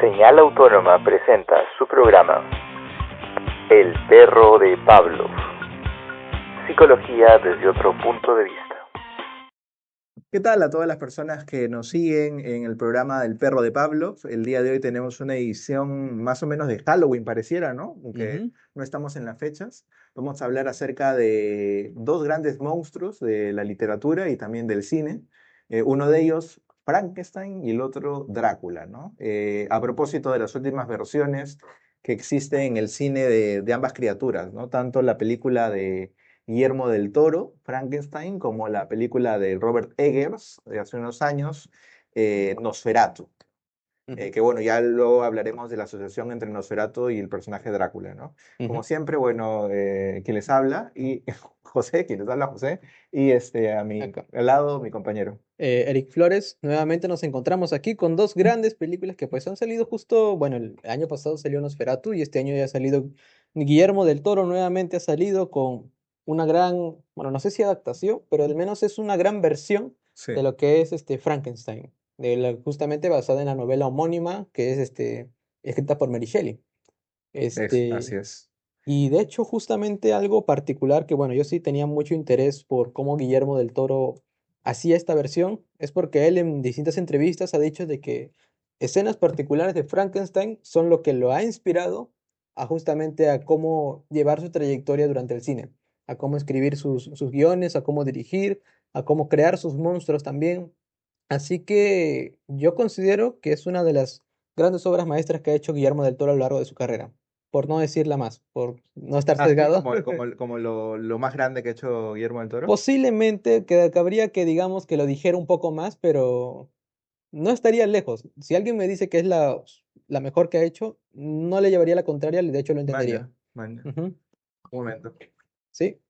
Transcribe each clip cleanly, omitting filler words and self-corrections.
Señal Autónoma presenta su programa El perro de Pavlov. Psicología desde otro punto de vista. ¿Qué tal a todas las personas que nos siguen en el programa del perro de Pavlov? El día de hoy tenemos una edición más o menos de Halloween, pareciera, ¿no? Aunque Ujú. no estamos en las fechas. Vamos a hablar acerca de dos grandes monstruos de la literatura y también del cine. Uno de ellos, Frankenstein, y el otro, Drácula, ¿no? A propósito de las últimas versiones que existen en el cine de ambas criaturas, ¿no? Tanto la película de Guillermo del Toro, Frankenstein, como la película de Robert Eggers de hace unos años, Nosferatu. Que bueno, ya luego hablaremos de la asociación entre Nosferatu y el personaje Drácula, ¿no? Como Ujú. siempre, bueno, quien les habla, y José, quien les habla José, y a mi Acá. al lado mi compañero. Eric Flores, nuevamente nos encontramos aquí con dos grandes películas que pues han salido justo, bueno, el año pasado salió Nosferatu y este año ya ha salido Guillermo del Toro, nuevamente ha salido con una gran, bueno, no sé si adaptación, pero al menos es una gran versión de Sí, lo que es Frankenstein, justamente basada en la novela homónima que es escrita por Mary Shelley. así Este, es. Y de hecho, justamente algo particular que, bueno, yo sí tenía mucho interés por cómo Guillermo del Toro hacía esta versión, es porque él en distintas entrevistas ha dicho de que escenas particulares de Frankenstein son lo que lo ha inspirado a justamente a cómo llevar su trayectoria durante el cine, a cómo escribir sus guiones, a cómo dirigir, a cómo crear sus monstruos también. Así que yo considero que es una de las grandes obras maestras que ha hecho Guillermo del Toro a lo largo de su carrera, por no decirla más, por no estar Así sesgado. como lo más grande que ha hecho Guillermo del Toro. Posiblemente cabría que digamos que lo dijera un poco más, pero no estaría lejos. Si alguien me dice que es la mejor que ha hecho, no le llevaría la contraria, de hecho lo entendería. Maña, maña. Ujú. Un momento. Sí.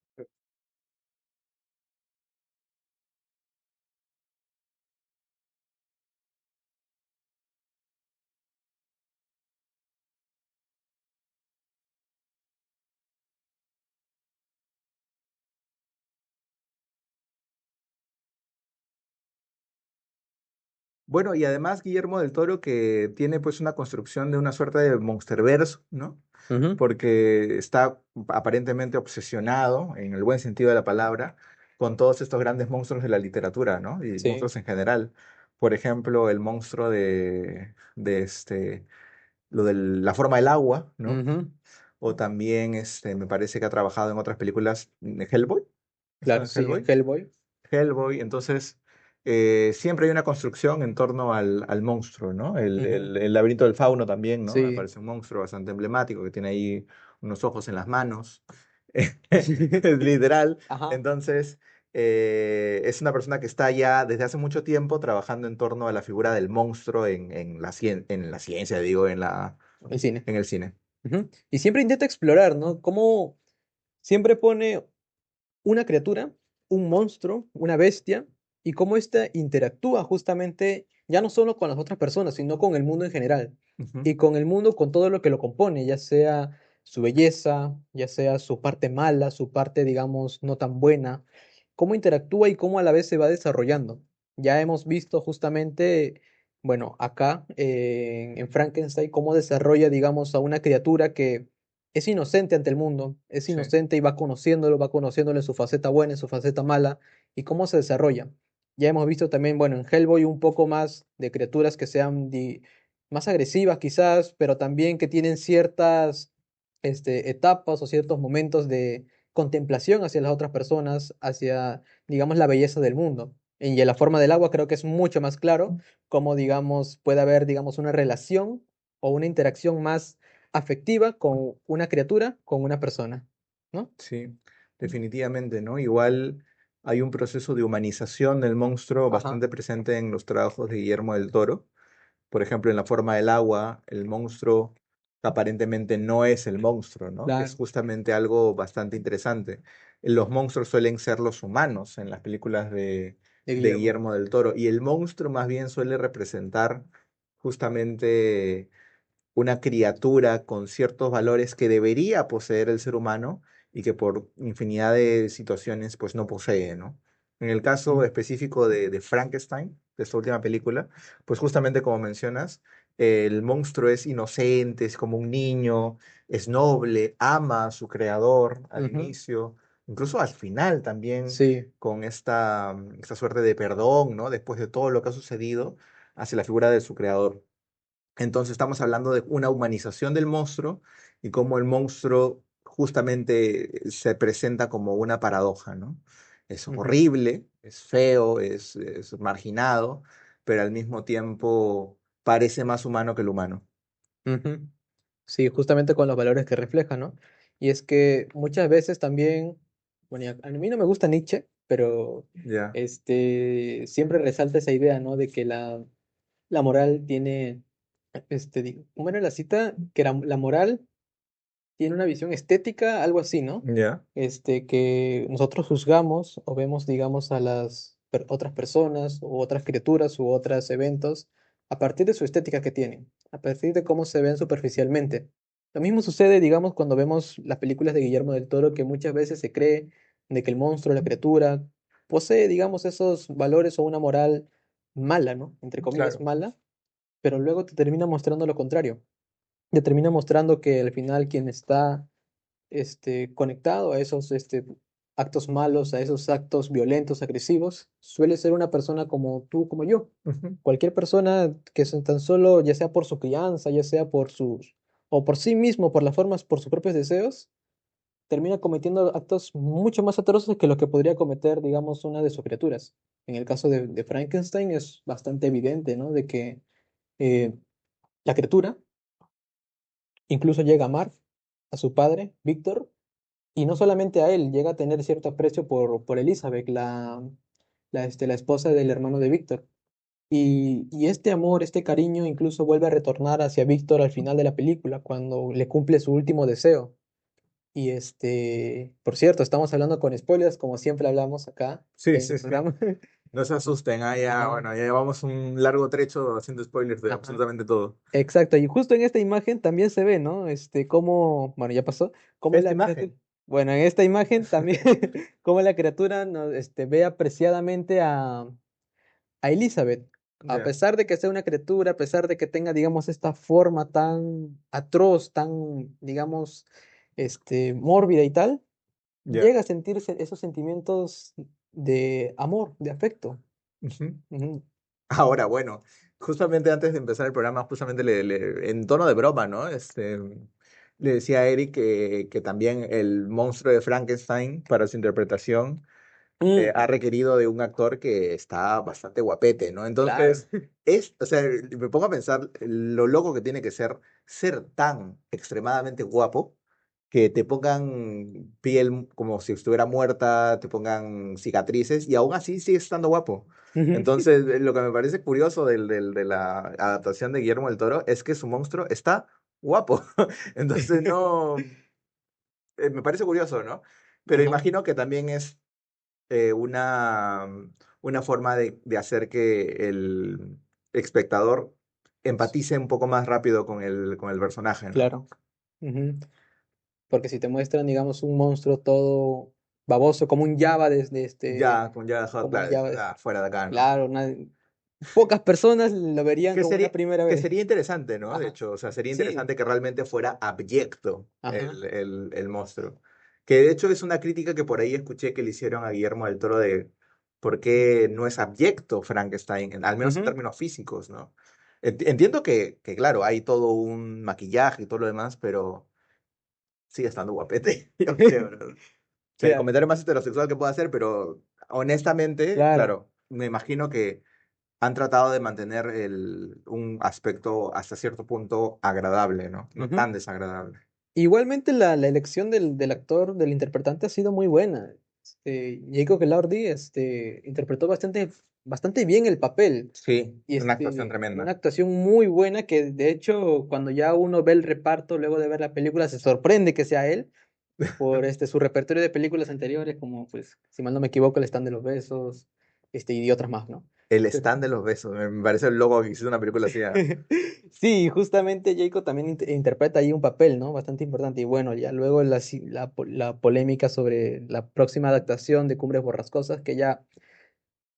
Bueno, y además Guillermo del Toro que tiene pues una construcción de una suerte de monsterverse, ¿no? Ujú. Porque está aparentemente obsesionado, en el buen sentido de la palabra, con todos estos grandes monstruos de la literatura, ¿no? Y Sí. monstruos en general. Por ejemplo, el monstruo lo de la forma del agua, ¿no? Ujú. O también, me parece que ha trabajado en otras películas, Hellboy, ¿eso Claro, de sí, Hellboy? Hellboy. Hellboy, entonces siempre hay una construcción en torno al monstruo, ¿no? Ujú. El laberinto del fauno también, ¿no? Sí. Aparece un monstruo bastante emblemático que tiene ahí unos ojos en las manos, es literal. Ajá. Entonces, es una persona que está ya desde hace mucho tiempo trabajando en torno a la figura del monstruo en la ciencia, digo, El cine. en el cine. Ujú. Y siempre intenta explorar, ¿no? Cómo siempre pone una criatura, un monstruo, una bestia, y cómo ésta interactúa justamente ya no solo con las otras personas, sino con el mundo en general, Ujú. y con el mundo con todo lo que lo compone, ya sea su belleza, ya sea su parte mala, su parte, digamos, no tan buena, cómo interactúa y cómo a la vez se va desarrollando. Ya hemos visto justamente, bueno, acá en Frankenstein, cómo desarrolla, digamos, a una criatura que es inocente ante el mundo, es Sí. inocente y va conociéndolo en su faceta buena, en su faceta mala, y cómo se desarrolla. Ya hemos visto también, bueno, en Hellboy un poco más de criaturas que sean más agresivas quizás, pero también que tienen ciertas etapas o ciertos momentos de contemplación hacia las otras personas, hacia, digamos, la belleza del mundo. Y en la forma del agua creo que es mucho más claro cómo, digamos, puede haber, digamos, una relación o una interacción más afectiva con una criatura, con una persona, ¿no? Sí, definitivamente, ¿no? Igual hay un proceso de humanización del monstruo Ajá, bastante presente en los trabajos de Guillermo del Toro. Por ejemplo, en La forma del agua, el monstruo aparentemente no es el monstruo, ¿no? Que es claro. justamente algo bastante interesante. Los monstruos suelen ser los humanos en las películas De de Guillermo. Guillermo del Toro y el monstruo más bien suele representar justamente una criatura con ciertos valores que debería poseer el ser humano y que por infinidad de situaciones pues no posee, ¿no? En el caso Mm. específico de Frankenstein, de esta última película, pues justamente como mencionas, El monstruo es inocente, es como un niño, es noble, ama a su creador al Ujú. inicio, incluso al final también, Sí. con esta suerte de perdón, ¿no? Después de todo lo que ha sucedido, hacia la figura de su creador. Entonces estamos hablando de una humanización del monstruo y cómo el monstruo justamente se presenta como una paradoja, ¿no? Es Ujú, horrible, es feo, es marginado, pero al mismo tiempo parece más humano que el humano. ujú. Sí, justamente con los valores que refleja, ¿no? Y es que muchas veces también, bueno, a mí no me gusta Nietzsche, pero Ya, siempre resalta esa idea, ¿no? De que la moral tiene, ¿cómo era la cita? Que la moral tiene una visión estética, algo así, ¿no? ya, Que nosotros juzgamos o vemos, digamos, a las otras personas u otras criaturas u otros eventos a partir de su estética que tienen, a partir de cómo se ven superficialmente. Lo mismo sucede, digamos, cuando vemos las películas de Guillermo del Toro, que muchas veces se cree de que el monstruo, la criatura, posee, digamos, esos valores o una moral mala, ¿no? Entre comillas, claro. mala, pero luego te termina mostrando lo contrario. Te termina mostrando que al final quien está conectado a esos actos malos, a esos actos violentos, agresivos, suele ser una persona como tú, como yo. Ujú. Cualquier persona que tan solo, ya sea por su crianza, ya sea o por sí mismo, por las formas, por sus propios deseos, termina cometiendo actos mucho más atroces que lo que podría cometer, digamos, una de sus criaturas. En el caso de Frankenstein es bastante evidente, ¿no? De que eh, la criatura incluso llega a amar a su padre, Víctor, y no solamente a él, llega a tener cierto aprecio por Elizabeth, la esposa del hermano de Víctor. Y este amor, este cariño incluso vuelve a retornar hacia Víctor al final de la película, cuando le cumple su último deseo. Y por cierto, estamos hablando con spoilers, como siempre hablamos acá Sí, en el sí, sí. programa. No se asusten, ya, Ajá, bueno, ya llevamos un largo trecho haciendo spoilers de ajá. absolutamente todo. Exacto, y justo en esta imagen también se ve, ¿no? Cómo, bueno, ya pasó, cómo Esta la criatura, imagen. bueno, en esta imagen también, cómo la criatura no, ve apreciadamente a Elizabeth, a Ya, pesar de que sea una criatura, a pesar de que tenga, digamos, esta forma tan atroz, tan, digamos, mórbida y tal, ya. llega a sentirse esos sentimientos de amor, de afecto. Ujú. Ujú. Ahora, bueno, justamente antes de empezar el programa, justamente en tono de broma, ¿no? Le decía a Eric que también el monstruo de Frankenstein, para su interpretación, Mm, ha requerido de un actor que está bastante guapete, ¿no? claro. Entonces, o sea, me pongo a pensar lo loco que tiene que ser tan extremadamente guapo que te pongan piel como si estuviera muerta, te pongan cicatrices y aún así sigue estando guapo. Ujú. Entonces, lo que me parece curioso de la adaptación de Guillermo del Toro es que su monstruo está guapo. Entonces, no, me parece curioso, ¿no? Pero Ajá. imagino que también es una forma de hacer que el espectador empatice un poco más rápido con el personaje, ¿no? Claro. Ujú. Porque si te muestran, digamos, un monstruo todo baboso, como un Java desde Ya, con ya dejado como un claro, Java, fuera de acá, ¿no? claro, pocas personas lo verían Que como una sería, primera que vez. sería interesante, ¿no? De Ajá. hecho, o sea, sería Sí, interesante que realmente fuera abyecto ajá. el monstruo. Que de hecho es una crítica que por ahí escuché que le hicieron a Guillermo del Toro de por qué no es abyecto Frankenstein, al menos en Ujú. términos físicos, ¿no? Entiendo que, claro, hay todo un maquillaje y todo lo demás, pero sigue estando guapete, yo creo, ¿no? O sea, el Claro, comentario más heterosexual que puedo hacer, pero honestamente, claro. claro, me imagino que han tratado de mantener un aspecto hasta cierto punto agradable, ¿no? No Ujú. tan desagradable. Igualmente la elección del actor, del interpretante ha sido muy buena. Jacob Elordi, interpretó bastante bien el papel. Sí, Y una actuación una tremenda. actuación muy buena que de hecho cuando ya uno ve el reparto luego de ver la película se sorprende que sea él por su repertorio de películas anteriores como pues si mal no me equivoco El stand de los besos y otras más, ¿no? El stand de los besos, me parece el logo que hiciste una película así. Ah. Sí, justamente Jacob también interpreta ahí un papel, ¿no? Bastante importante. Y bueno, ya luego la polémica sobre la próxima adaptación de Cumbres Borrascosas, que ya,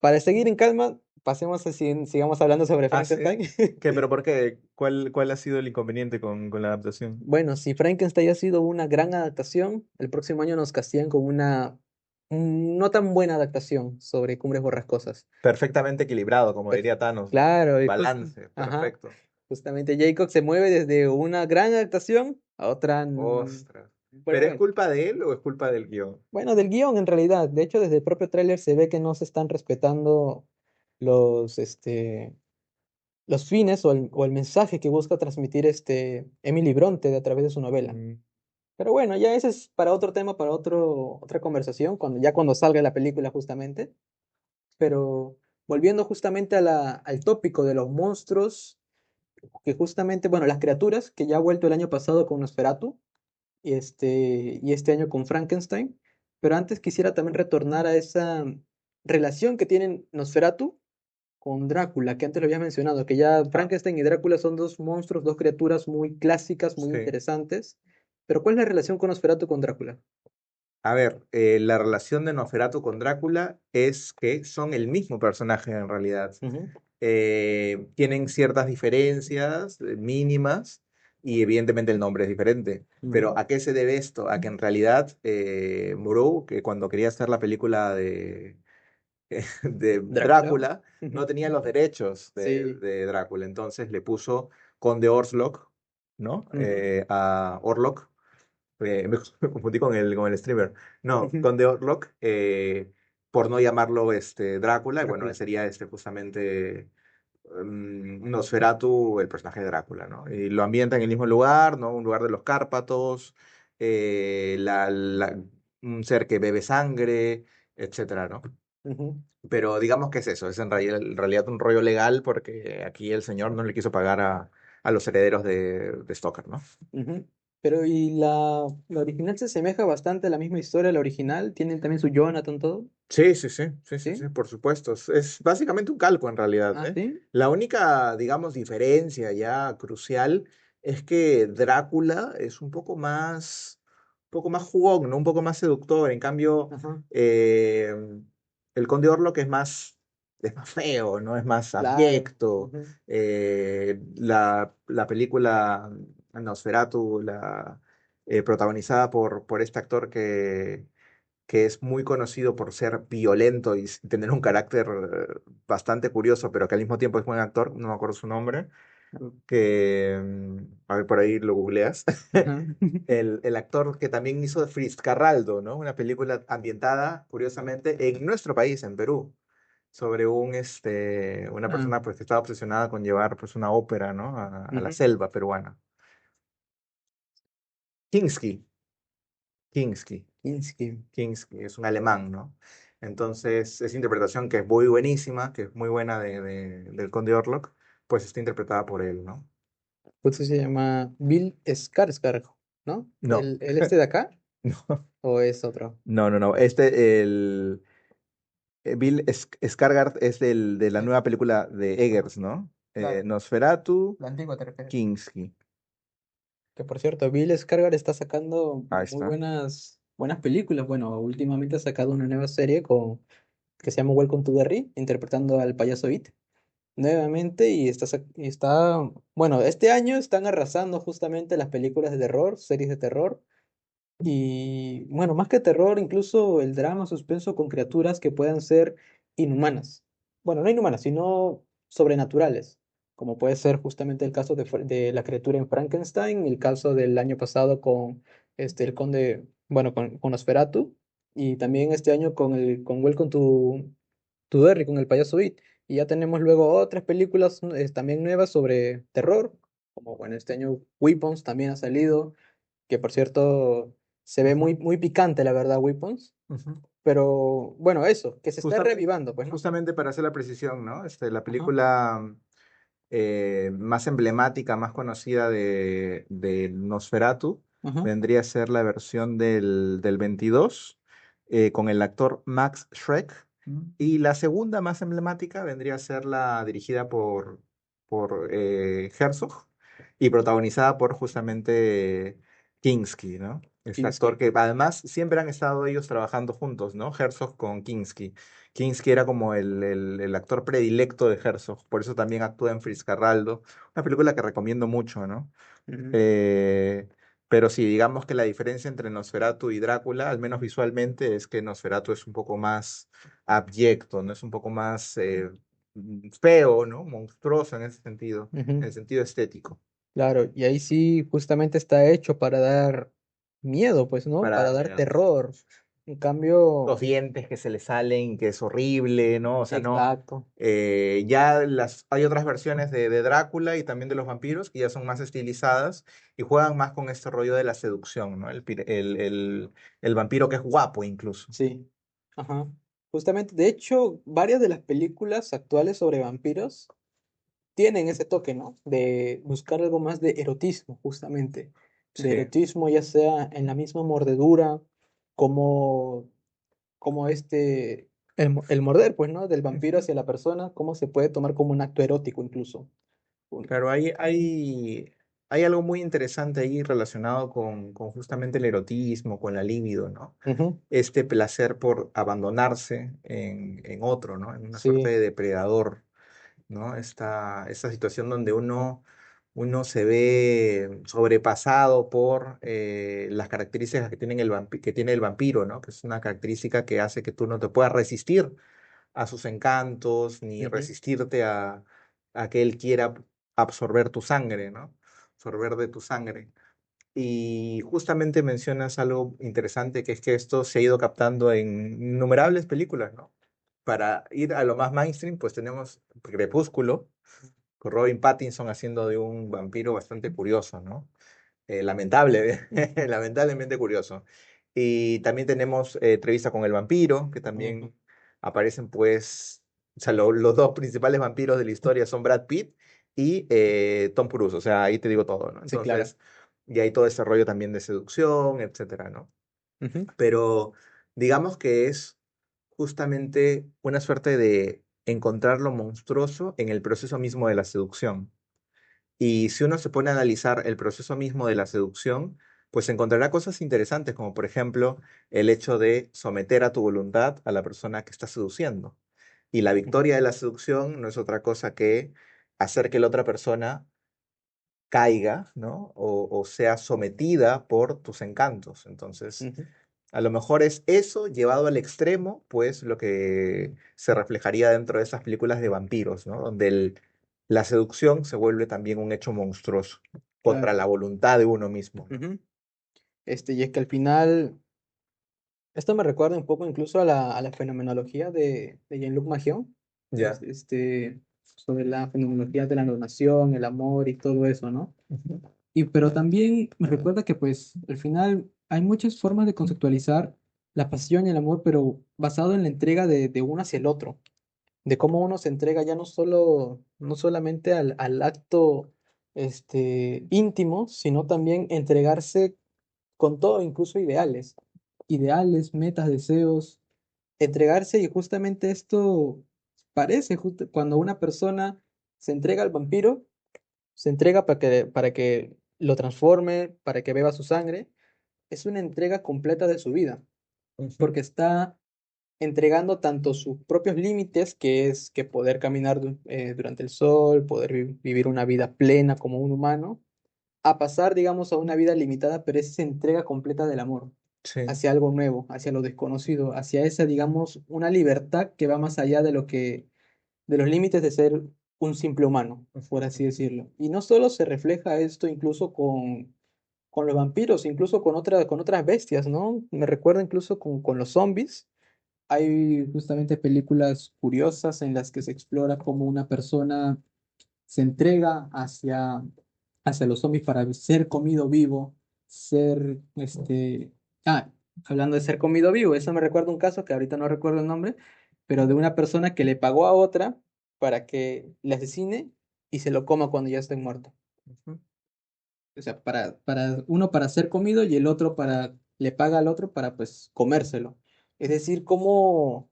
para seguir en calma, pasemos sigamos hablando sobre Ah, sí. Frankenstein. ¿Qué? ¿Pero por qué? ¿Cuál ha sido el inconveniente con la adaptación? Bueno, si Frankenstein ha sido una gran adaptación, el próximo año nos castigan con una no tan buena adaptación sobre Cumbres Borrascosas. Perfectamente equilibrado, como Per- diría Thanos, ¿no? Claro, Balance, ajá, perfecto. justamente Jacob se mueve desde una gran adaptación a otra, Ostras. pero ¿Pero es bueno, culpa de él o es culpa del guión? bueno, del guión en realidad. De hecho, desde el propio tráiler se ve que no se están respetando los, los fines o el mensaje que busca transmitir Emily Bronte a través de su novela. Mm. Pero bueno, ya ese es para otro tema, para otra conversación, ya cuando salga la película justamente. Pero volviendo justamente al tópico de los monstruos, que justamente, bueno, las criaturas, que ya ha vuelto el año pasado con Nosferatu y este año con Frankenstein. Pero antes quisiera también retornar a esa relación que tienen Nosferatu con Drácula, que antes lo había mencionado, que ya Ah, Frankenstein y Drácula son dos monstruos, dos criaturas muy clásicas, muy sí. interesantes. Pero ¿cuál es la relación con Nosferatu con Drácula? A ver, la relación de Nosferatu con Drácula es que son el mismo personaje en realidad. Ujú, Tienen ciertas diferencias mínimas y evidentemente el nombre es diferente. Pero ujú. ¿a qué se debe esto? A que en realidad Moreau, que cuando quería hacer la película de Drácula. Drácula, no Ujú. tenía los derechos Sí. de Drácula. Entonces le puso Conde Orlok, ¿no? Ujú, A Orlok. Me confundí con el streamer. No, ujú. Conde Orlok, por no llamarlo Drácula, y bueno, Drácula. sería justamente Nosferatu, el personaje de Drácula, ¿no? Y lo ambienta en el mismo lugar, ¿no? Un lugar de los Cárpatos, un ser que bebe sangre, etcétera, ¿no? Ujú, Pero digamos que es eso, es en realidad un rollo legal porque aquí el señor no le quiso pagar a los herederos de Stoker, ¿no? ujú. Pero ¿y la original se asemeja bastante a la misma historia, la original? ¿Tienen también su Jonathan todo? Sí, sí, sí, sí, sí, ¿Sí? sí, por supuesto. Es básicamente un calco en realidad, Ah, ¿eh? sí. La única, digamos, diferencia ya crucial es que Drácula es un poco más jugón, ¿no? Un poco más seductor. En cambio, Ajá. el Conde Orlok es más feo, ¿no? Es más Claro. abyecto. Ujú. La película Nosferatu, protagonizada por este actor que es muy conocido por ser violento y tener un carácter bastante curioso, pero que al mismo tiempo es buen actor, no me acuerdo su nombre, a ver, por ahí lo googleas. Ajá. El actor que también hizo de Fitzcarraldo, ¿no? Una película ambientada, curiosamente, en nuestro país, en Perú, sobre una Ah, persona pues, que estaba obsesionada con llevar pues, una ópera, ¿no? A la ujú. selva peruana. Kinski, Kinski. Kinski. Kinski, es un alemán, ¿no? Entonces, esa interpretación que es muy buenísima, que es muy buena del Conde Orlok, pues está interpretada por él, ¿no? Justo se llama Bill Skarsgård, ¿no? No, El este de acá? no, ¿O es otro? no, no, no. Bill Skarsgård es de la nueva película de Ajá, Eggers, ¿no? claro. Nosferatu, La antigua te refieres. Kinski. Que por cierto, Bill Skarsgård está sacando Ahí muy está. buenas películas. Bueno, últimamente ha sacado una nueva serie que se llama Welcome to Derry, interpretando al payaso It nuevamente bueno, este año están arrasando justamente las películas de terror, series de terror y bueno, más que terror, incluso el drama suspenso con criaturas que puedan ser inhumanas. Bueno, no inhumanas, sino sobrenaturales, como puede ser justamente el caso de la criatura en Frankenstein, el caso del año pasado con el conde, bueno, con Nosferatu, y también este año con Welcome to Derry, con el payaso It. Y ya tenemos luego otras películas también nuevas sobre terror, como bueno, este año Weapons también ha salido, que por cierto se ve Ujú, muy picante, la verdad, Weapons. ujú. Pero bueno, eso, que se está Justamente, revivando, pues, ¿no? justamente para hacer la precisión, ¿no? La Ajá. película más emblemática, más conocida de Nosferatu, Ajá. vendría a ser la versión del 22, con el actor Max Schreck. Y la segunda más emblemática vendría a ser la dirigida por Herzog y protagonizada por justamente Kinski, ¿no? Este actor Kinski. que además siempre han estado ellos trabajando juntos, ¿no? Herzog con Kinski. Kinski era como el actor predilecto de Herzog, por eso también actúa en Fitzcarraldo, una película que recomiendo mucho, ¿no? Ujú. Eh, pero sí, digamos que la diferencia entre Nosferatu y Drácula, al menos visualmente, es que Nosferatu es un poco más abyecto, ¿no? Es un poco más feo, ¿no? Monstruoso en Ujú. el sentido estético, Claro, y ahí sí justamente está hecho para dar miedo, pues, ¿no? para Para dar dar miedo. terror. En Los cambio, dientes que se le salen, que es horrible, ¿no? O sea, no. exacto. Hay otras versiones de Drácula y también de los vampiros que ya son más estilizadas y juegan más con este rollo de la seducción, ¿no? El vampiro que es guapo incluso. Sí. Ajá. Justamente, de hecho, varias de las películas actuales sobre vampiros tienen ese toque, ¿no? De buscar algo más de erotismo, justamente. De Sí. erotismo, ya sea en la misma mordedura, como, como el morder, pues, ¿no? Del vampiro Ujú. hacia la persona, cómo se puede tomar como un acto erótico incluso. Claro, hay algo muy interesante ahí relacionado con justamente el erotismo, con la libido, ¿no? Ujú. Este placer por abandonarse en otro, ¿no? En una suerte Sí. de depredador, ¿no? Esta situación donde uno se ve sobrepasado por las características que tiene el vampiro, ¿no? Que es una característica que hace que tú no te puedas resistir a sus encantos, ni Ujú. resistirte a que él quiera absorber tu sangre, ¿no? Absorber de tu sangre. Y justamente mencionas algo interesante, que es que esto se ha ido captando en innumerables películas, ¿no? Para ir a lo más mainstream, pues tenemos Crepúsculo, con Robin Pattinson haciendo de un vampiro bastante curioso, ¿no? Lamentable, lamentablemente curioso. Y también tenemos Entrevista con el vampiro, que Ujú. también aparecen, pues, o sea, los dos principales vampiros de la historia son Brad Pitt y Tom Cruise, o sea, ahí te digo todo, ¿no? Sí, claro. Entonces, y hay todo ese rollo también de seducción, etcétera, ¿no? Ujú. Pero digamos que es justamente una suerte de encontrar lo monstruoso en el proceso mismo de la seducción. Y si uno se pone a analizar el proceso mismo de la seducción, pues encontrará cosas interesantes, como por ejemplo el hecho de someter a tu voluntad a la persona que estás seduciendo. Y la Ujú. victoria de la seducción no es otra cosa que hacer que la otra persona caiga, ¿no? O sea sometida por tus encantos. Entonces, Ujú. a lo mejor es eso llevado al extremo, pues lo que se reflejaría dentro de esas películas de vampiros, ¿no? Donde la seducción se vuelve también un hecho monstruoso contra Claro. la voluntad de uno mismo, ¿no? Ujú. Y es que al final, esto me recuerda un poco incluso a a la fenomenología de Jean-Luc Maggion, Ya. sobre la fenomenología de la donación, el amor y todo eso, ¿no? Ujú. Pero también me recuerda que pues al final hay muchas formas de conceptualizar la pasión y el amor, pero basado en la entrega de uno hacia el otro, de cómo uno se entrega ya no solamente al acto íntimo, sino también entregarse con todo, incluso ideales, metas, deseos, entregarse y justamente esto parece justo cuando una persona se entrega al vampiro, se entrega para que lo transforme, para que beba su sangre, es una entrega completa de su vida, Ujú. porque está entregando tanto sus propios límites, que es que poder caminar durante el sol, poder vivir una vida plena como un humano, a pasar, digamos, a una vida limitada, pero es esa entrega completa del amor Sí. hacia algo nuevo, hacia lo desconocido, hacia esa, digamos, una libertad que va más allá de de los límites de ser un simple humano, por Ujú. así decirlo. Y no solo se refleja esto incluso con los vampiros, incluso con otras bestias, ¿no? Me recuerda incluso con los zombies. Hay justamente películas curiosas en las que se explora cómo una persona se entrega hacia los zombies para ser comido vivo, ser, Ah, hablando de ser comido vivo, eso me recuerda un caso que ahorita no recuerdo el nombre, pero de una persona que le pagó a otra para que le asesine y se lo coma cuando ya esté muerto. Ujú. O sea, uno para ser comido y el otro le paga al otro para pues comérselo. Es decir, cómo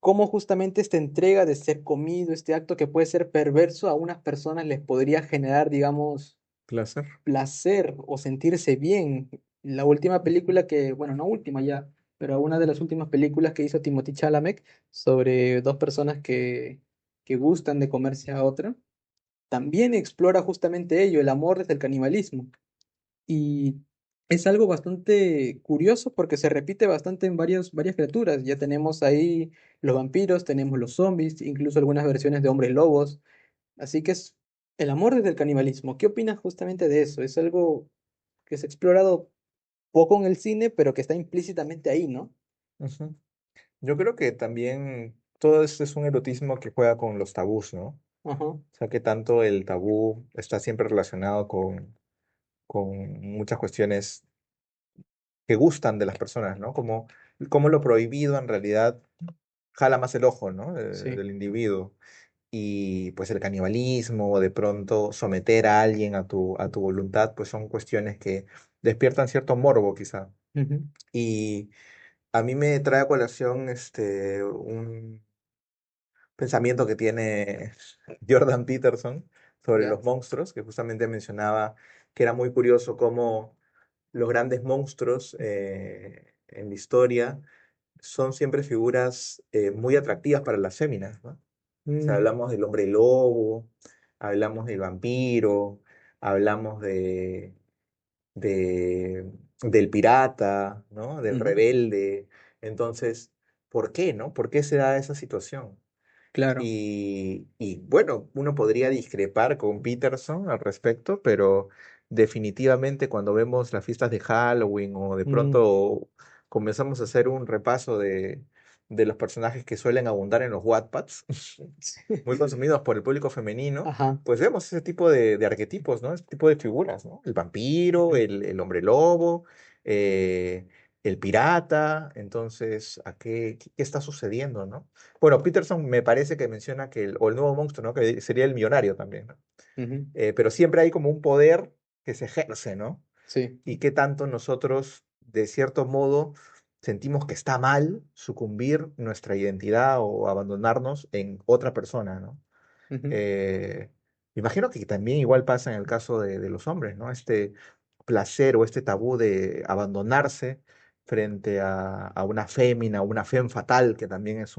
justamente esta entrega de ser comido, este acto que puede ser perverso, a unas personas les podría generar, digamos, Placer. placer o sentirse bien. la última película que, bueno, no última ya, pero una de las últimas películas que hizo Timothy Chalamet sobre dos personas que gustan de comerse a otra, también explora justamente ello, el amor desde el canibalismo. Y es algo bastante curioso porque se repite bastante en varias criaturas. Ya tenemos ahí los vampiros, tenemos los zombies, incluso algunas versiones de hombres lobos. Así que es el amor desde el canibalismo. ¿Qué opinas justamente de eso? Es algo que se ha explorado poco en el cine, pero que está implícitamente ahí, ¿no? Ujú. Yo creo que también todo esto es un erotismo que juega con los tabús, ¿no? O Ajá. sea, que tanto el tabú está siempre relacionado con muchas cuestiones que gustan de las personas, ¿no? Como lo prohibido en realidad jala más el ojo, ¿no? Sí. Del individuo. Y pues el canibalismo, o de pronto someter a alguien a tu voluntad, pues son cuestiones que despiertan cierto morbo, quizá. Ujú. Y a mí me trae a colación un pensamiento que tiene Jordan Peterson sobre Ya. los monstruos, que justamente mencionaba que era muy curioso cómo los grandes monstruos en la historia son siempre figuras muy atractivas para las féminas, ¿no? O sea, Mm, hablamos del hombre lobo, hablamos del vampiro, hablamos de- del pirata, ¿no? Del ujú. rebelde. Entonces, ¿por qué, no? ¿Por qué se da esa situación? Claro. Y bueno, uno podría discrepar con Peterson al respecto, pero definitivamente cuando vemos las fiestas de Halloween o de Mm, pronto comenzamos a hacer un repaso de los personajes que suelen abundar en los Wattpads, muy consumidos por el público femenino, Ajá. pues vemos ese tipo de arquetipos, ¿no? Ese tipo de figuras, ¿no? El vampiro, Ujú. el hombre lobo, eh, el pirata. Entonces, ¿qué está sucediendo, no? Bueno, Peterson me parece que menciona o el nuevo monstruo, ¿no? Que sería el millonario también, ¿no? Ujú. Pero siempre hay como un poder que se ejerce, ¿no? Sí. Y qué tanto nosotros, de cierto modo, sentimos que está mal sucumbir nuestra identidad o abandonarnos en otra persona, ¿no? Ujú. Eh, Me imagino que también igual pasa en el caso de los hombres, ¿no? Este placer o este tabú de abandonarse frente a una fémina, una femme fatal, que también es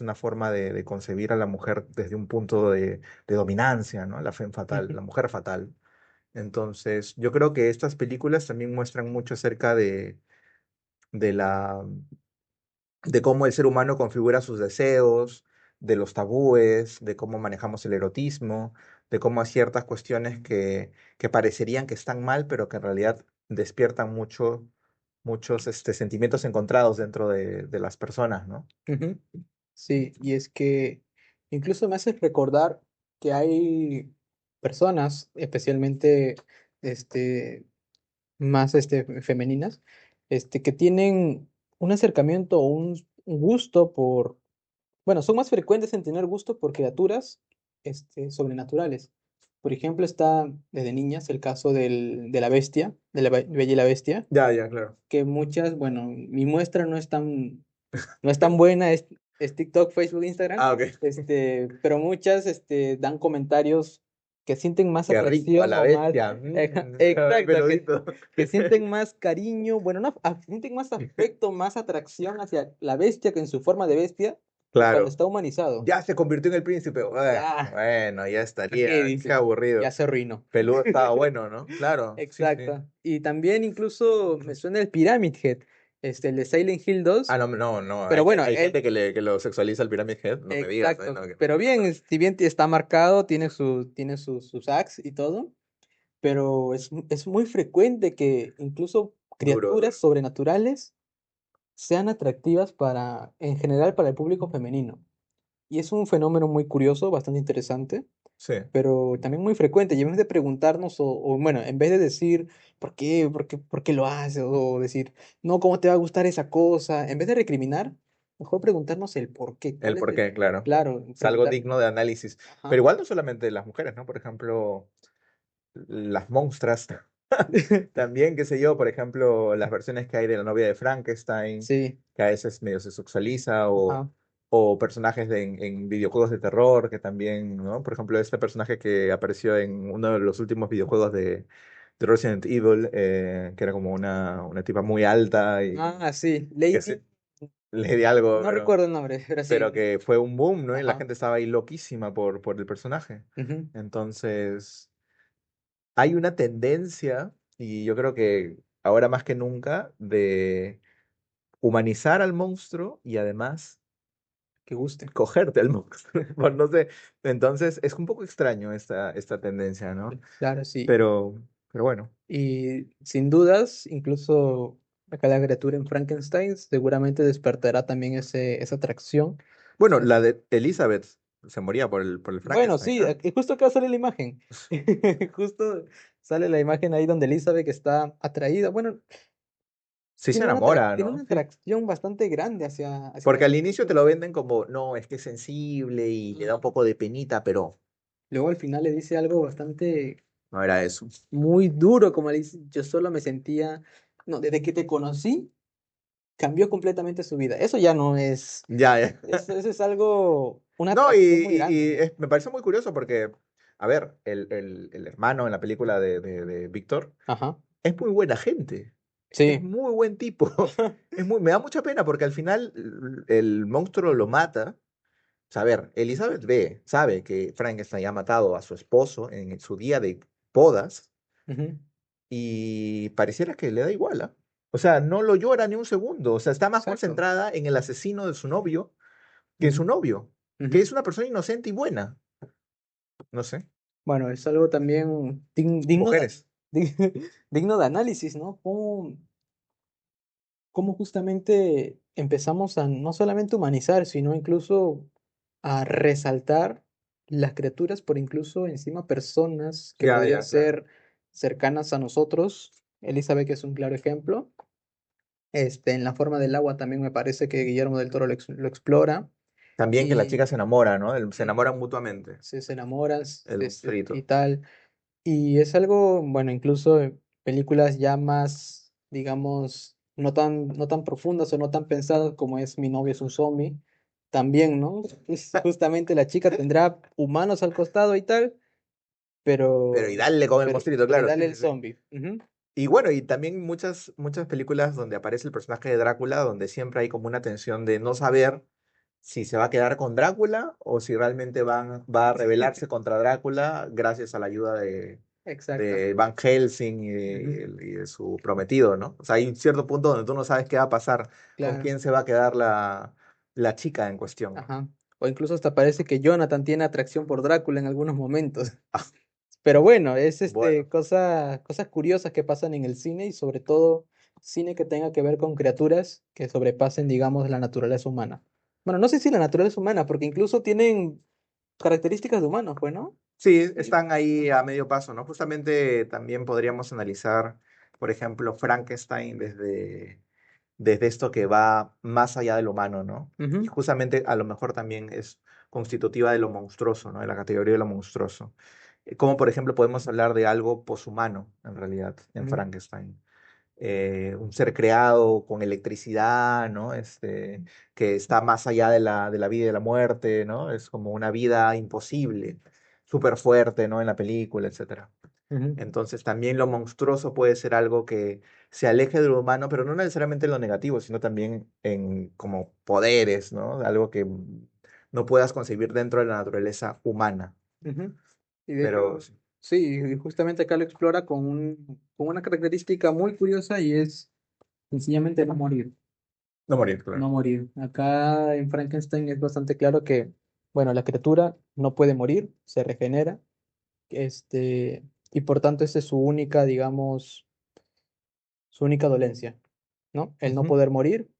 una forma de concebir a la mujer desde un punto de dominancia, ¿no? La femme fatal, Ujú. la mujer fatal. Entonces, yo creo que estas películas también muestran mucho acerca de la de cómo el ser humano configura sus deseos, de los tabúes, de cómo manejamos el erotismo, de cómo hay ciertas cuestiones que parecerían que están mal, pero que en realidad despiertan muchos sentimientos encontrados dentro de las personas, ¿no? Ujú. Sí, y es que incluso me hace recordar que hay personas, especialmente este, más femeninas, que tienen un acercamiento o un gusto por, bueno, son más frecuentes en tener gusto por criaturas sobrenaturales. Por ejemplo, está desde niñas el caso de la bestia, de la Bella y la Bestia, Ya, ya, claro. que muchas, bueno, mi muestra no es tan buena, es TikTok, Facebook, Instagram, Ah, ok. pero muchas dan comentarios que sienten más Qué rico, a atracción la o más, bestia. exacto, Peludito. que sienten más cariño, bueno, no, sienten más afecto, más atracción hacia la bestia que en su forma de bestia que cuando Claro. está humanizado. Ya se convirtió en el príncipe. Ya, Bueno, ya ¿para qué estaría. Qué dice? Ya aburrido. se arruinó. Peludo estaba bueno, ¿no? Claro, sí, sí. Exacto. Y también incluso me suena el Pyramid Head, el de Silent Hill Ah, 2. no, no, no. Pero bueno, Hay él, gente que lo sexualiza al Pyramid Head. No me digas, ¿eh? exacto. No, Pero bien, si bien está marcado, tiene sus hacks y todo, pero es muy frecuente que incluso duro, criaturas duro. sobrenaturales sean atractivas en general para el público femenino. Y es un fenómeno muy curioso, bastante interesante, Sí. pero también muy frecuente. Y en vez de preguntarnos, bueno, en vez de decir, ¿por qué lo haces? O decir, no, ¿cómo te va a gustar esa cosa? En vez de recriminar, mejor preguntarnos el por qué. El ¿Cuál es por qué, claro. Claro, Es algo preguntar. digno de análisis. Pero Ajá. igual no solamente las mujeres, ¿no? Por ejemplo, las monstras. También, qué sé yo, por ejemplo, las versiones que hay de la novia de Frankenstein, Sí, que a veces medio se sexualiza, ajá. o personajes en videojuegos de terror, que también, ¿no? Por ejemplo, este personaje que apareció en uno de los últimos videojuegos de Resident Evil, que era como una tipa muy alta y Ah, sí, que Lady, se, le di algo, no recuerdo el nombre, pero pero sí. que fue un boom, ¿no? Y la Ajá. gente estaba ahí loquísima por el personaje. Ujú. Entonces, hay una tendencia, y yo creo que ahora más que nunca, de humanizar al monstruo y además Que guste. cogerte al monstruo. Pues no sé. Entonces, es un poco extraño esta tendencia, ¿no? Claro, sí. Pero, pero bueno. Y sin dudas, incluso acá la criatura en Frankenstein seguramente despertará también esa atracción. Bueno, la de Elizabeth se moría por el Bueno, Frankenstein, sí, ¿ah? justo acá sale la imagen. Justo sale la imagen ahí donde Elizabeth está atraída. Bueno, Sí se enamora, tiene una ¿no? Sí. atracción bastante grande hacia la Porque al inicio te criatura. lo venden como, no, es que es sensible y le da un Ujú. poco de penita, pero Luego al final le dice algo bastante no era eso. muy duro, como le dice, yo solo me sentía, no, desde que te conocí, cambió completamente su vida. Eso ya no es, Ya, ya. eso es algo, una No, y, atracción muy y- grande, y ¿no? me parece muy curioso porque, a ver, el hermano en la película de Víctor Ajá, es muy buena gente. Es sí. muy buen tipo. Me da mucha pena porque al final el monstruo lo mata. O sea, a ver, Elizabeth sabe que Frankenstein ha matado a su esposo en su día de bodas Ujú. y pareciera que le da igual, ¿ah? O sea, no lo llora ni un segundo. O sea, está más Exacto. concentrada en el asesino de su novio que en Ujú, su novio, que ujú. es una persona inocente y buena. No sé. Bueno, es algo también Mujeres. di- digno de análisis, ¿no? Cómo justamente empezamos a no solamente humanizar, sino incluso a resaltar las criaturas por incluso encima personas que Ya, podrían ya, claro. ser cercanas a nosotros. Elizabeth es un claro ejemplo. En la forma del agua también me parece que Guillermo del Toro lo explora También que la y chica se enamora, ¿no? Se mm, enamoran mutuamente, se enamoran el y monstruito. tal. Y es algo, bueno, incluso en películas ya más, digamos, no tan profundas o no tan pensadas como es Mi novio es un zombie, también, ¿no? Es justamente la chica tendrá humanos al costado y tal, Pero y pero, dale con el monstruito, pero y claro, dale sí, el sí, sí. zombie. Ujú. Y bueno, y también muchas películas donde aparece el personaje de Drácula, donde siempre hay como una tensión de no saber si se va a quedar con Drácula o si realmente va a rebelarse contra Drácula gracias a la ayuda Exacto. de Van Helsing Ujú. y de su prometido, ¿no? O sea, hay un cierto punto donde tú no sabes qué va a pasar, con Claro. quién se va a quedar la chica en cuestión. Ajá. O incluso hasta parece que Jonathan tiene atracción por Drácula en algunos momentos. Pero bueno, es Bueno, cosas curiosas que pasan en el cine y sobre todo cine que tenga que ver con criaturas que sobrepasen, digamos, la naturaleza humana. Bueno, no sé si la naturaleza humana, porque incluso tienen características de humanos, pues, ¿no? sí, están ahí a medio paso, ¿no? Justamente también podríamos analizar, por ejemplo, Frankenstein desde esto que va más allá de lo humano, ¿no? Y Ujú, justamente a lo mejor también es constitutiva de lo monstruoso, ¿no? De la categoría de lo monstruoso. Como por ejemplo podemos hablar de algo poshumano, en realidad, en ujú, Frankenstein. Un ser creado con electricidad, ¿no? Que está más allá de la vida y de la muerte, ¿no? Es como una vida imposible, súper fuerte, ¿no? En la película, etcétera. ujú. Entonces también lo monstruoso puede ser algo que se aleje de lo humano, pero no necesariamente en lo negativo, sino también en como poderes, ¿no? Algo que no puedas concebir dentro de la naturaleza humana. Ujú. Y de Pero hecho, sí, sí, y justamente acá lo explora con una característica muy curiosa y es sencillamente no morir. no morir, No claro. morir. Acá en Frankenstein es bastante claro que, bueno, la criatura no puede morir, se regenera, y por tanto esa es su única, digamos, su única dolencia, ¿no? El no Ujú. poder morir.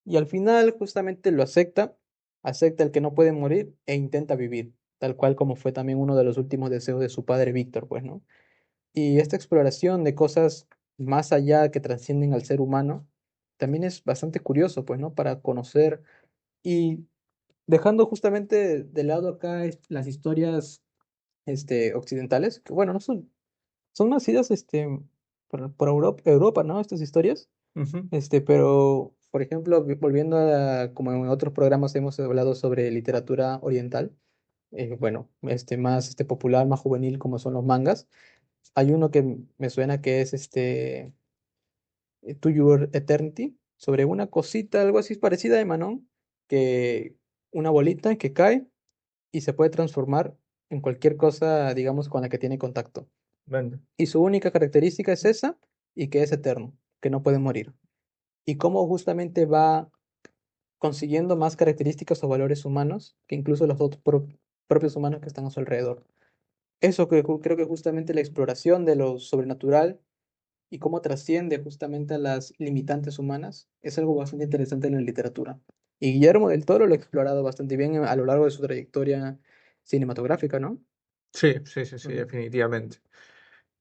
Y al final justamente lo acepta, acepta el que no puede morir e intenta vivir, tal cual como fue también uno de los últimos deseos de su padre Víctor, pues, ¿no? Y esta exploración de cosas más allá que trascienden al ser humano también es bastante curioso, pues, ¿no? Para conocer y dejando justamente de lado acá las historias occidentales, que bueno, no son, son nacidas por Europa, ¿no? Estas historias. Ujú. Pero, por ejemplo, volviendo a, como en otros programas hemos hablado sobre literatura oriental, bueno, más popular, más juvenil, como son los mangas. Hay uno que me suena que es To Your Eternity, sobre una cosita, algo así parecida de Manon, que una bolita que cae y se puede transformar en cualquier cosa, digamos, con la que tiene contacto. Bueno, Y su única característica es esa y que es eterno, que no puede morir. Y cómo justamente va consiguiendo más características o valores humanos que incluso los otros propios humanos que están a su alrededor. Eso creo que justamente la exploración de lo sobrenatural y cómo trasciende justamente a las limitantes humanas es algo bastante interesante en la literatura. Y Guillermo del Toro lo ha explorado bastante bien a lo largo de su trayectoria cinematográfica, ¿no? sí, sí, sí, sí, Ujú. definitivamente.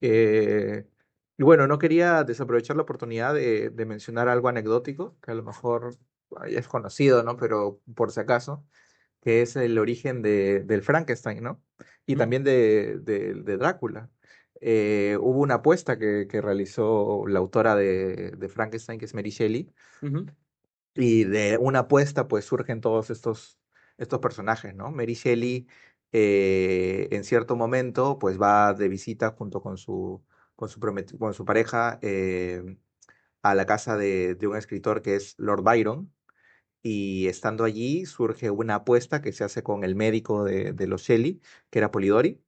Eh, y bueno, no quería desaprovechar la oportunidad de mencionar algo anecdótico, que a lo mejor ya es conocido, ¿no? Pero por si acaso, que es el origen del Frankenstein, ¿no? Y Ujú. también de Drácula. Hubo una apuesta que realizó la autora de Frankenstein, que es Mary Shelley, Ujú. y de una apuesta pues surgen todos estos personajes, ¿no? Mary Shelley en cierto momento pues va de visita junto con su pareja a la casa de un escritor que es Lord Byron, y estando allí surge una apuesta que se hace con el médico de los Shelley, que era Polidori,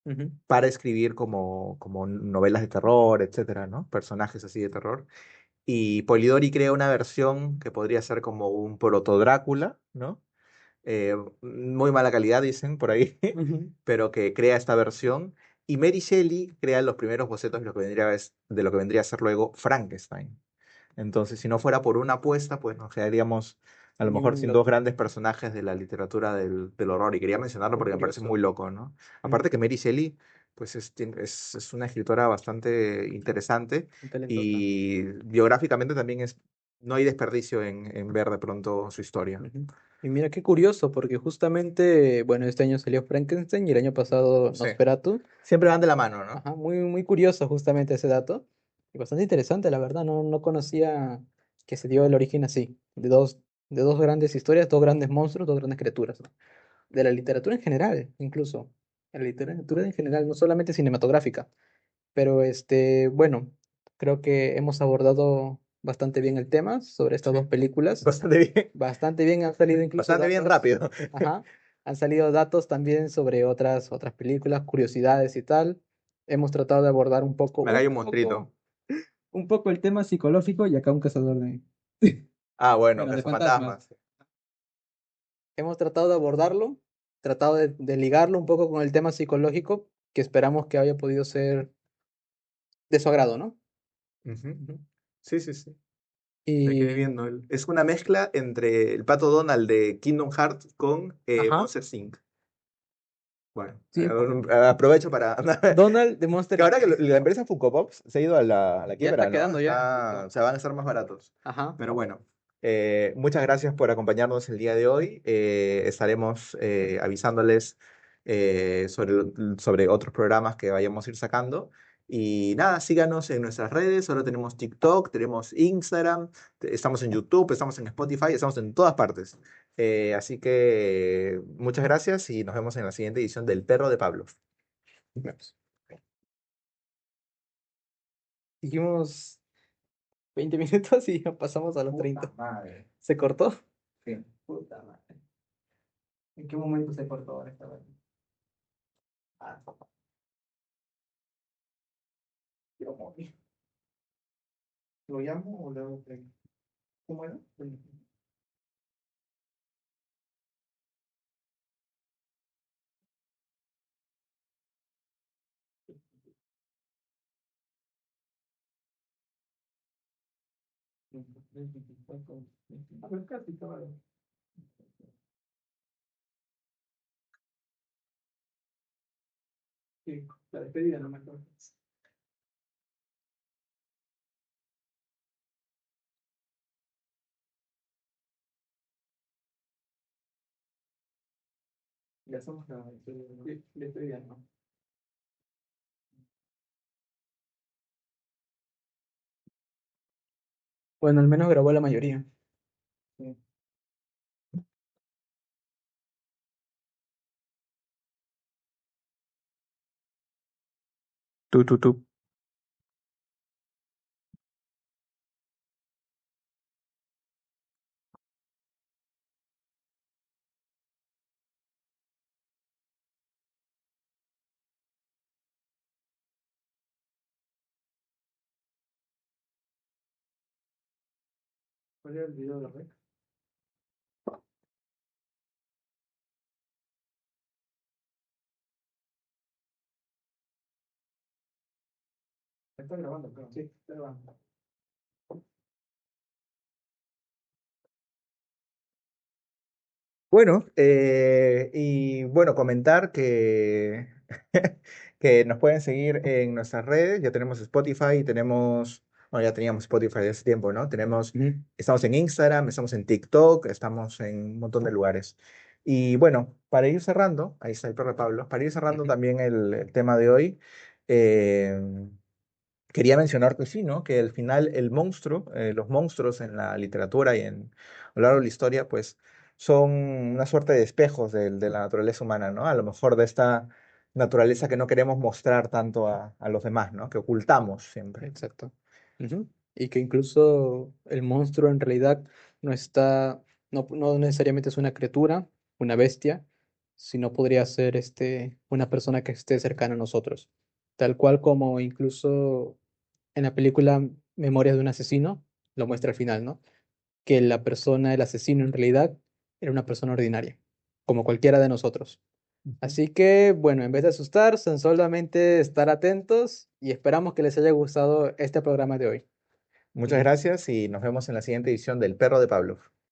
Ujú. para escribir como novelas de terror, etcétera, ¿no? Personajes así de terror. Y Polidori crea una versión que podría ser como un proto Drácula, ¿no? Muy mala calidad, dicen por ahí, Ujú. pero que crea esta versión. Y Mary Shelley crea los primeros bocetos de lo que vendría a ser luego Frankenstein. Entonces, si no fuera por una apuesta, pues nos quedaríamos a lo mejor Bien sin dos loco. grandes personajes de la literatura del horror. Y quería mencionarlo Muy porque me parece curioso. muy loco, ¿no? Ujú. Aparte que Mary Shelley, pues es una escritora bastante interesante Muy talentosa. y biográficamente también no hay desperdicio en ver de pronto su historia. Ujú. Y mira qué curioso, porque justamente, bueno, este año salió Frankenstein y el año pasado Sí. Nosferatu. Siempre van de la mano, ¿no? Ajá, muy, muy curioso justamente ese dato. Y bastante interesante, la verdad. No conocía que se dio el origen así, de dos grandes historias, dos grandes monstruos, dos grandes criaturas, ¿no? De la literatura en general, incluso. De la literatura en general, no solamente cinematográfica. Pero bueno, creo que hemos abordado bastante bien el tema sobre estas dos Sí. películas. Bastante bien. Bastante bien, han salido incluso Bastante bien datos. rápido. Ajá. Han salido datos también sobre otras películas, curiosidades y tal. Hemos tratado de abordar Me hay un monstruito. un poco el tema psicológico y acá un cazador de, Ah, bueno, bueno, que de son fantasmas. fantasmas. Hemos tratado de abordarlo, tratado de ligarlo un poco con el tema psicológico, que esperamos que haya podido ser de su agrado, ¿no? Ujú. Ujú. Sí, sí, sí. Me quedé Y, viendo. Es una mezcla entre el Pato Donald de Kingdom Hearts con ajá, Monster Inc. Bueno, sí, aprovecho para... Donald de Monster Que ahora Inc. que la empresa Funko Pops se ha ido a la Ya está quiebra, ¿no? quedando ya, justo. O sea, van a ser más baratos. Ajá. Pero bueno, muchas gracias por acompañarnos el día de hoy. Estaremos avisándoles sobre otros programas que vayamos a ir sacando. Y nada, síganos en nuestras redes. Ahora tenemos TikTok, tenemos Instagram, estamos en YouTube, estamos en Spotify, estamos en todas partes. Así que muchas gracias y nos vemos en la siguiente edición del Perro de Pablo. Vemos. Dijimos 20 minutos y ya pasamos a los 30. Madre. ¿Se cortó? Sí. Puta madre. ¿En qué momento se cortó ahora esta vez? Ah, quiero morir. ¿Lo llamo o le hago play? ¿Cómo era? A ver, casi, cabrón. Sí, la despedida no me acuerdo. Ya somos la despedida, ¿no? Bueno, al menos grabó la mayoría. Sí. Tú. ¿Cuál era el video de Rec? Está grabando, creo. Sí, está grabando. Bueno, y bueno, comentar que, que nos pueden seguir en nuestras redes. Ya tenemos Spotify, tenemos, bueno, ya teníamos Spotify de hace tiempo, ¿no? Ujú. Estamos en Instagram, estamos en TikTok, estamos en un montón de lugares. Y bueno, para ir cerrando, ahí está el perro de Pablo, para ir cerrando Ujú. también el tema de hoy, eh, quería mencionar que sí, ¿no? Que al final el monstruo, los monstruos en la literatura y a lo largo de la historia, pues son una suerte de espejos de la naturaleza humana, ¿no? A lo mejor de esta naturaleza que no queremos mostrar tanto a los demás, ¿no? Que ocultamos siempre. Exacto. Ujú. Y que incluso el monstruo en realidad no está, no necesariamente es una criatura, una bestia, sino podría ser una persona que esté cercana a nosotros. Tal cual como incluso en la película Memorias de un asesino, lo muestra al final, ¿no? Que la persona, el asesino en realidad, era una persona ordinaria, como cualquiera de nosotros. Ujú. Así que, bueno, en vez de asustarse, solamente estar atentos y esperamos que les haya gustado este programa de hoy. Muchas Ujú. gracias y nos vemos en la siguiente edición del Perro de Pablo.